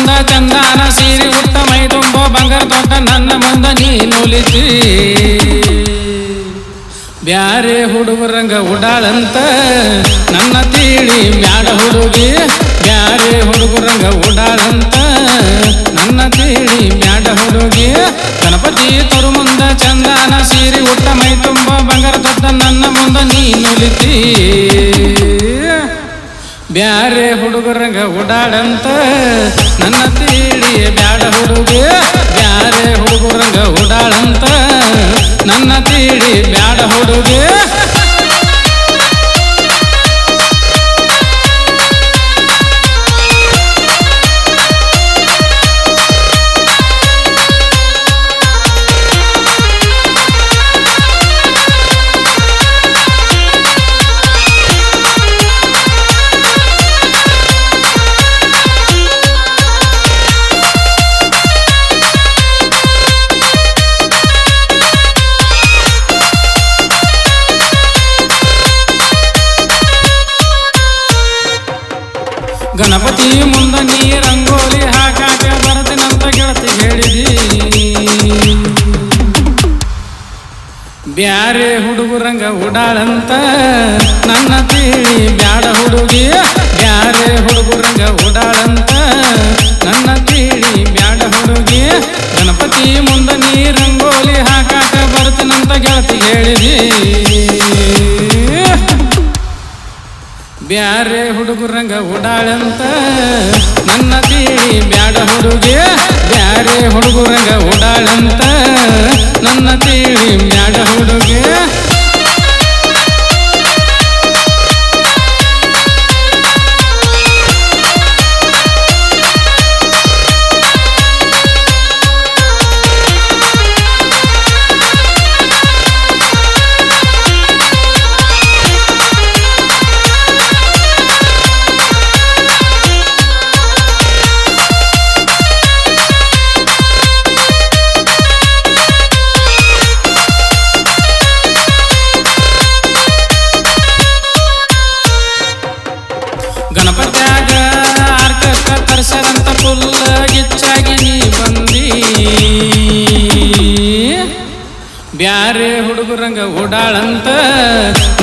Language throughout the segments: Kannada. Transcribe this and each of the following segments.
ಮುಂದ ಚಂದಾನ ಸೀರೆ ಉಟ್ಟ ಮೈ ತುಂಬ ಬಂಗಾರ ದೊಡ್ಡ ನನ್ನ ಮುಂದ ನೀನುಲಿತಿ ಬ್ಯಾರೆ ಹುಡುಗರಂಗ ಉಡಾಳಂತ ನನ್ನ ತೀಳಿ ಬ್ಯಾಡ ಹುಡುಗಿ ಬ್ಯಾರೆ ಹುಡುಗರಂಗ ಉಡಾಳಂತ ನನ್ನ ತೀಳಿ ಬ್ಯಾಡ ಹುಡುಗಿ ಗಣಪತಿ ತರು ಮುಂದ ಚಂದಾನ ಸೀರೆ ಉಟ್ಟ ಮೈ ತುಂಬ ಬಂಗಾರ ದೊಡ್ಡ ನನ್ನ ಮುಂದ ನೀನುಲಿತಿ ಬ್ಯಾರೆ ಹುಡುಗರಂಗ ಉಡಾಳಂತ ನನ್ನ ತೀಳಿ ಬ್ಯಾಡ ಹುಡುಗಿ ಬ್ಯಾರೆ ಹುಡುಗರಂಗ ಉಡಾಳಂತ ನನ್ನ ತೀಳಿ ಬ್ಯಾಡ ಹುಡುಗಿ ಗಣಪತಿ ಮುಂದ ನೀ ರಂಗೋಲಿ ಹಾಕಾಕ ಬರದಿನಂತ ಗೆಳತಿ ಹೇಳಿದಿ ಬ್ಯಾರೆ ಹುಡುಗರಂಗ ಉಡಾಳಂತ ನನ್ನ ತೀಳಿ ಬ್ಯಾಡ ಹುಡುಗಿ ಬ್ಯಾರೆ ಹುಡುಗರಂಗ ಉಡಾಳಂತ ನನ್ನ ತೀಳಿ ಬ್ಯಾಡ ಹುಡುಗಿ ಗಣಪತಿ ಮುಂದ ನೀ ರಂಗೋಲಿ ಹಾಕಾಕ ಬರದಿನಂತ ಗೆಳತಿ ಹೇಳಿದಿ ಬ್ಯಾರೆ ಹುಡುಗರಂಗ ಉಡಾಳಂತ ನನ್ನ ತೀಳಿ ಬ್ಯಾಡ ಹುಡುಗಿ ಬ್ಯಾರೆ ಹುಡುಗರಂಗ ಉಡಾಳಂತ ನನ್ನ ತೀಳಿ ಬ್ಯಾಡ ಹುಡುಗಿ ಗಣಪತ್ಯಾಗ ಆರ್ಕೆಸ್ಟ್ರಾ ತರ್ಸರಂತ ಫುಲ್ ಗಿಚ್ಚಾಗಿ ನೀ ಬಂದಿ ಬ್ಯಾರೆ ಹುಡುಗರಂಗ ಉಡಾಳಂತ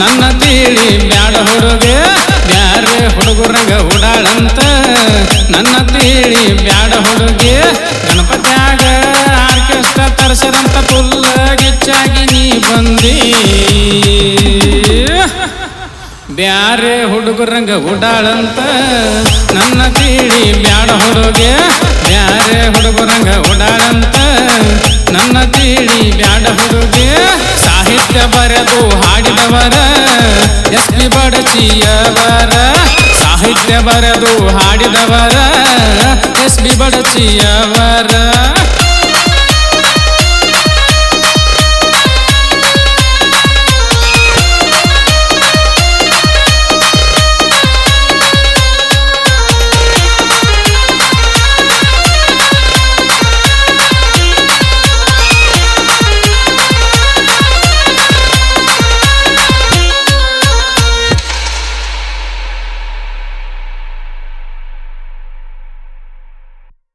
ನನ್ನ ತೀಳಿ ಬ್ಯಾಡ ಹುಡುಗಿ ಬ್ಯಾರೆ ಹುಡುಗರಂಗ ಉಡಾಳಂತ ನನ್ನ ತೀಳಿ ಬ್ಯಾಡ ಹುಡುಗಿ ಗಣಪತ್ಯಾಗ ಆರ್ಕೆಸ್ಟ್ರಾ ತರ್ಸರಂತ ಫುಲ್ ಗಿಚ್ಚಾಗಿ ನೀ ಬಂದಿ ಬ್ಯಾರೆ ಹುಡುಗರಂಗ ಉಡಾಳಂತ ನನ್ನ ತೀಳಿ ಬ್ಯಾಡ ಹುಡುಗಿ ಬ್ಯಾರೆ ಹುಡುಗರಂಗ ಉಡಾಳಂತ ನನ್ನ ತೀಳಿ ಬ್ಯಾಡ ಹುಡುಗಿ ಸಾಹಿತ್ಯ ಬರೆದು ಹಾಡಿದವರ ಎಸ್.ಪಿ. ಬಡಚಿಯವರ ಸಾಹಿತ್ಯ ಬರೆದು ಹಾಡಿದವರ ಎಸ್.ಪಿ. ಬಡಚಿಯವರ